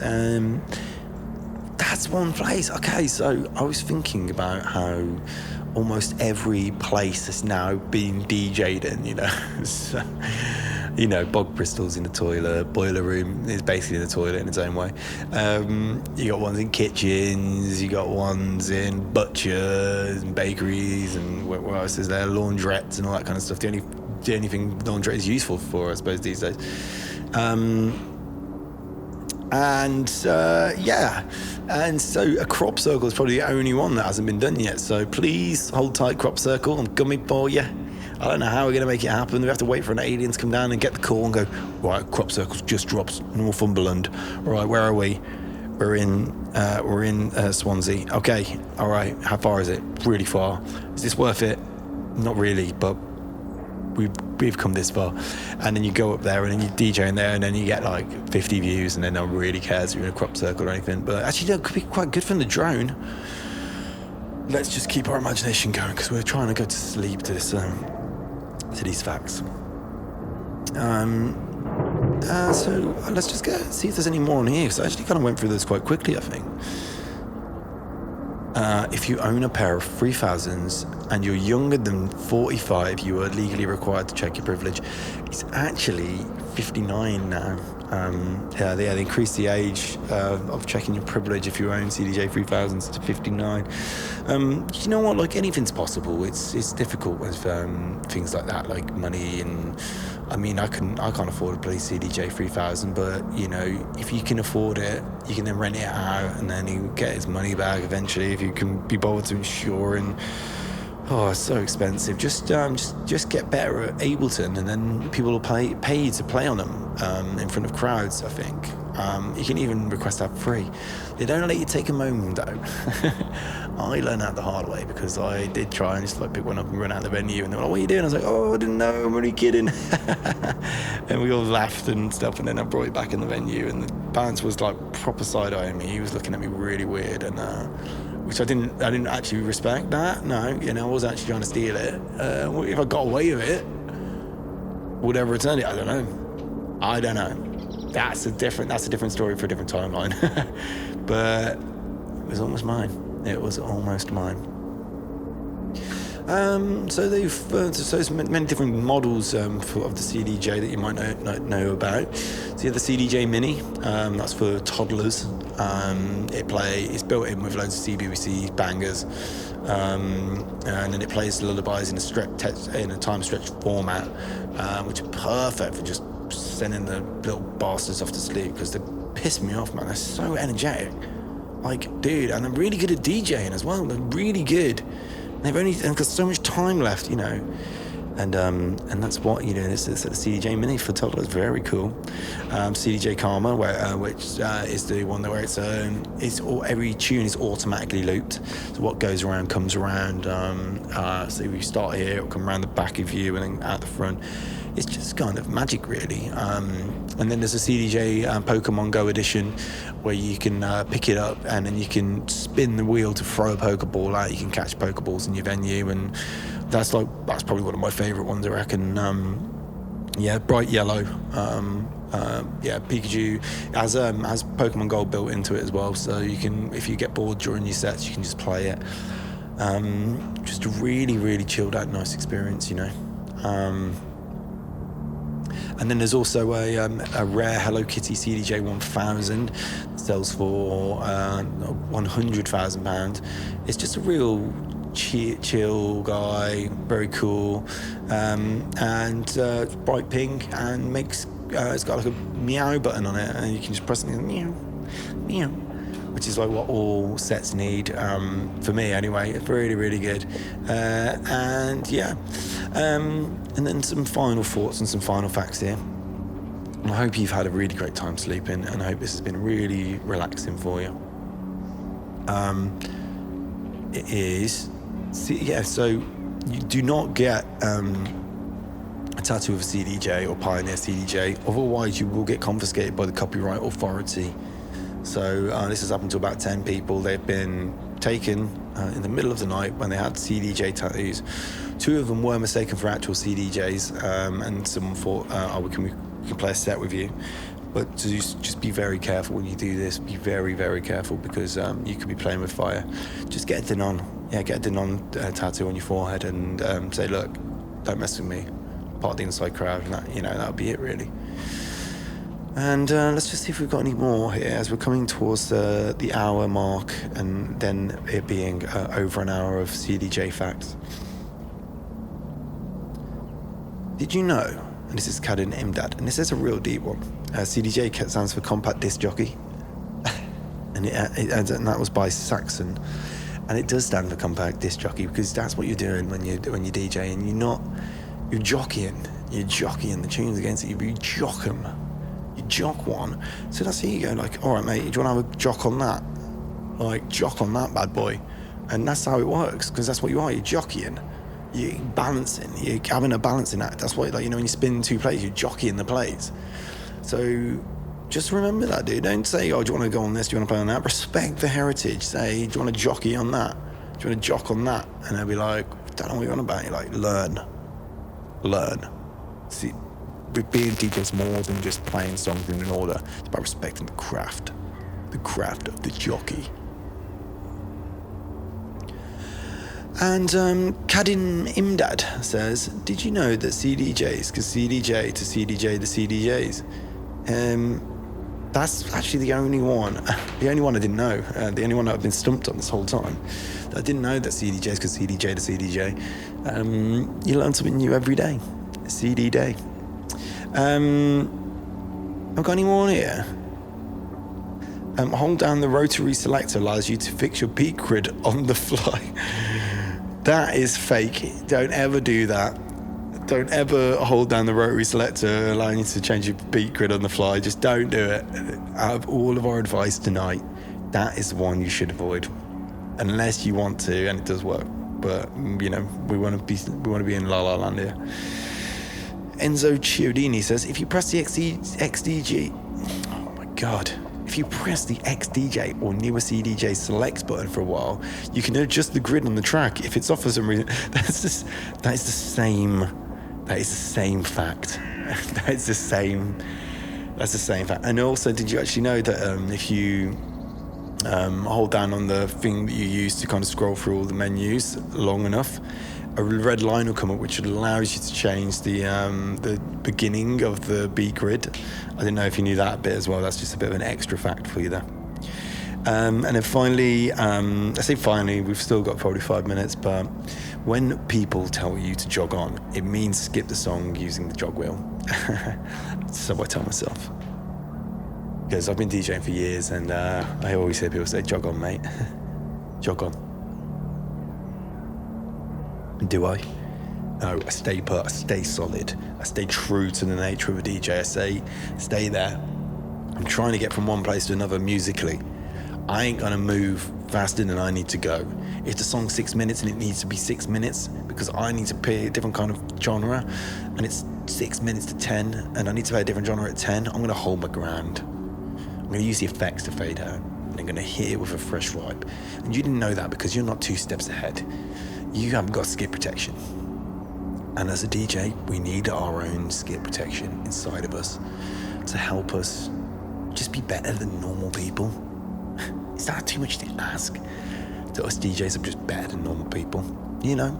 That's one place. Okay, so I was thinking about how almost every place has now been DJ'd in, so, bog bristles in the toilet, boiler room is basically the toilet in its own way. You got ones in kitchens, you got ones in butchers and bakeries, and what else is there? Laundrettes and all that kind of stuff. The only thing laundrette is useful for, I suppose, these days. And so a crop circle is probably the only one that hasn't been done yet. So please hold tight, crop circle. I'm gummy for you. I don't know how we're going to make it happen. We have to wait for an alien to come down and get the call and go, right, crop circles just drops Northumberland. All right, where are we? We're in Swansea. Okay, all right. How far is it? Really far. Is this worth it? Not really, but we've come this far. And then you go up there and then you DJ in there and then you get like 50 views and then no one really cares if you're in a crop circle or anything. But actually that could be quite good from the drone. Let's just keep our imagination going because we're trying to go to sleep to this to these facts. So let's just see if there's any more on here, because I actually kind of went through this quite quickly, I think. if you own a pair of 3000s and you're younger than 45, you are legally required to check your privilege. It's actually 59 now. They increased the age of checking your privilege if you own CDJ 3000s to 59. You know what? Like, anything's possible. It's difficult with things like that, like money. And I mean, I can't afford to play CDJ 3000, but you know, if you can afford it, you can then rent it out, and then you get his money back eventually if you can be bothered to insure. And oh, it's so expensive. Just get better at Ableton, and then people will pay you to play on them in front of crowds, I think. You can even request that free. They don't let you take a moment though. I learned that the hard way, because I did try and just like pick one up and run out of the venue, and they were like, "What are you doing?" I was like, "Oh, I didn't know, I'm only kidding." And we all laughed and stuff, and then I brought it back in the venue, and the bounce was like proper side-eyeing me. He was looking at me really weird, and which I didn't actually respect that. No, you know, I was actually trying to steal it. If I got away with it, would I ever return it? I don't know. That's a different story for a different timeline. But it was almost mine. So they've so many different models of the CDJ that you might know about. So you have the CDJ Mini, that's for toddlers. It's built in with loads of CBBC bangers, and then it plays lullabies in a time stretch format, which are perfect for just sending the little bastards off to sleep, because they piss me off, man. They're so energetic. Like, dude, and they're really good at DJing as well. They're really good. They've got so much time left, you know. And that's what, you know, it's the CDJ Mini for toddlers. Very cool. CDJ Karma, which is the one where every tune is automatically looped. So what goes around comes around. So if you start here, it'll come around the back of you and then out the front. It's just kind of magic, really. And then there's a CDJ Pokemon Go edition, where you can pick it up and then you can spin the wheel to throw a Pokeball out. You can catch Pokeballs in your venue, and that's probably one of my favourite ones, I reckon. Bright yellow. Pikachu has Pokemon Gold built into it as well, so you can, if you get bored during your sets, you can just play it. Just a really, really chilled out, nice experience, you know. And then there's also a rare Hello Kitty CDJ 1000 that sells for £100,000. It's just a real chill guy, very cool, and bright pink, and it's got like a meow button on it, and you can just press it and meow, meow, which is like what all sets need, for me anyway. It's really, really good. And then some final thoughts and some final facts here. I hope you've had a really great time sleeping, and I hope this has been really relaxing for you. It is, so you do not get a tattoo of a CDJ or Pioneer CDJ, otherwise you will get confiscated by the copyright authority. So this has happened to about 10 people. They've been taken in the middle of the night when they had CDJ tattoos. 2 of them were mistaken for actual CDJs, and someone thought, we can play a set with you. But just be very careful when you do this. Be very, very careful, because you could be playing with fire. Just get a Denon. Get a Denon tattoo on your forehead, and say, look, don't mess with me. Part of the inside crowd, and that'll be it, really. And let's just see if we've got any more here, as we're coming towards the hour mark, and then it being over an hour of CDJ facts. Did you know, and this is Kadin Imdad, and this is a real deep one, CDJ stands for Compact Disc Jockey, and that was by Saxon, and it does stand for Compact Disc Jockey, because that's what you're doing when you're DJing. You're jockeying the tunes against it. You jock them. You jock one. So that's how you go, like, all right, mate, do you want to have a jock on that? Like, jock on that bad boy. And that's how it works, because that's what you are. You're jockeying. You're balancing. You're having a balancing act. That's what, like, when you spin 2 plates, you're jockeying the plates. So just remember that, dude. Don't say, oh, do you want to go on this? Do you want to play on that? Respect the heritage. Say, do you want to jockey on that? Do you want to jock on that? And they'll be like, don't know what you're on about. You're like, learn. See, being DJ is more than just playing songs in an order. It's about respecting the craft of the jockey. And Kadim Imdad says, did you know that CDJs, because CDJ to CDJ to CDJs, that's actually the only one I didn't know, the only one that I've been stumped on this whole time. I didn't know that CDJs, because CDJ to CDJ, you learn something new every day. CD day. I've got any more here? Hold down the rotary selector allows you to fix your beat grid on the fly. That is fake. Don't ever do that. Don't ever hold down the rotary selector allowing you to change your beat grid on the fly. Just don't do it. Out of all of our advice tonight, that is the one you should avoid, unless you want to, and it does work. But you know, we want to be in La La Land here. Enzo Chiodini says, if you press the XDJ, oh my god. If you press the XDJ or newer CDJ select button for a while, you can adjust the grid on the track. If it's off for some reason, that is the same fact. That's the same fact. And also, did you actually know that if you hold down on the thing that you use to kind of scroll through all the menus long enough, a red line will come up which allows you to change the beginning of the beat grid. I didn't know if you knew that bit as well. That's just a bit of an extra fact for you there. And then finally, I say finally, we've still got 45 minutes, but when people tell you to jog on, it means skip the song using the jog wheel. So I tell myself. Because I've been DJing for years, and I always hear people say, jog on, mate. Jog on. Do I? No, I stay put, I stay solid, I stay true to the nature of a DJ. I say, stay there. I'm trying to get from one place to another musically. I ain't gonna move faster than I need to go. If the song's 6 minutes and it needs to be 6 minutes because I need to play a different kind of genre, and it's 6 minutes to 10 and I need to play a different genre at 10, I'm gonna hold my ground. I'm gonna use the effects to fade out, and I'm gonna hit it with a fresh vibe. And you didn't know that because you're not 2 steps ahead. You haven't got skip protection. And as a DJ, we need our own skip protection inside of us to help us just be better than normal people. Is that too much to ask? That us DJs are just better than normal people, you know?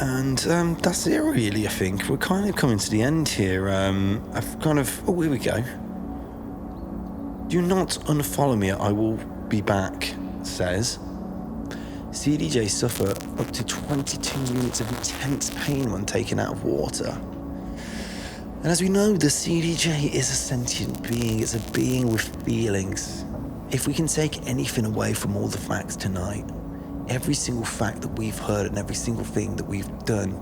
And that's it really, I think. We're kind of coming to the end here. Oh, here we go. Do not unfollow me, I will be back, says. CDJs suffer up to 22 minutes of intense pain when taken out of water. And as we know, the CDJ is a sentient being, it's a being with feelings. If we can take anything away from all the facts tonight, every single fact that we've heard and every single thing that we've done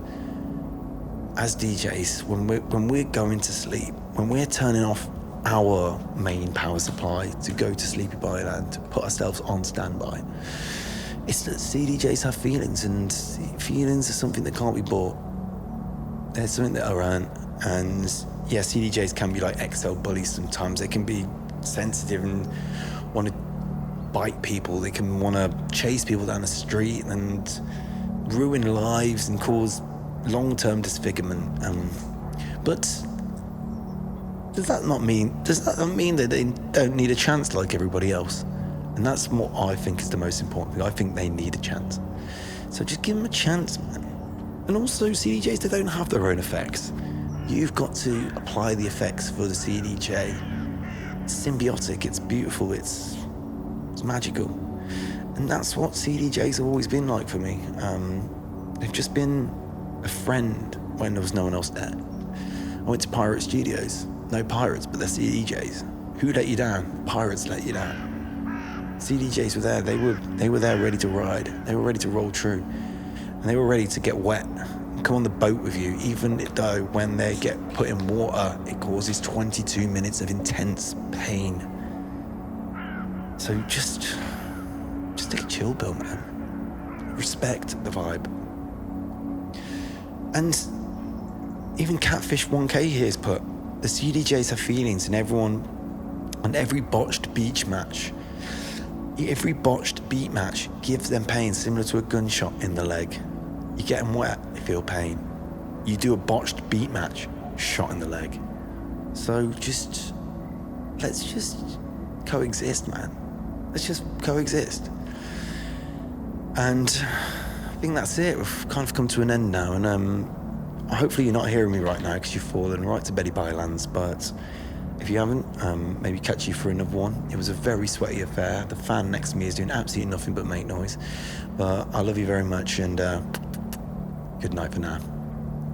as DJs, when we're going to sleep, when we're turning off our main power supply to go to Sleepy Byland, to put ourselves on standby, it's that CDJs have feelings, and feelings are something that can't be bought. They're something that are earned. And yeah, CDJs can be like XL bullies sometimes. They can be sensitive and want to bite people. They can want to chase people down the street and ruin lives and cause long-term disfigurement. But does that not mean that they don't need a chance like everybody else? And that's what I think is the most important thing. I think they need a chance. So just give them a chance, man. And also, CDJs, they don't have their own effects. You've got to apply the effects for the CDJ. It's symbiotic, it's beautiful, it's magical. And that's what CDJs have always been like for me. They've just been a friend when there was no one else there. I went to Pirate Studios. No pirates, but they're CDJs. Who let you down? Pirates let you down. CDJs were there. They were there ready to ride. They were ready to roll true. And they were ready to get wet and come on the boat with you, even though when they get put in water, it causes 22 minutes of intense pain. So just take a chill pill, man. Respect the vibe. And even Catfish 1K here's put, the CDJs have feelings, and every botched beat match gives them pain similar to a gunshot in the leg. You get them wet, they feel pain. You do a botched beat match, shot in the leg. So let's coexist, man. Let's just coexist. And I think that's it. We've kind of come to an end now, and hopefully you're not hearing me right now because you've fallen right to Betty Bylands, but if you haven't, maybe catch you for another one. It was a very sweaty affair. The fan next to me is doing absolutely nothing but make noise. But I love you very much, and good night for now.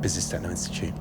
Business Techno Institute.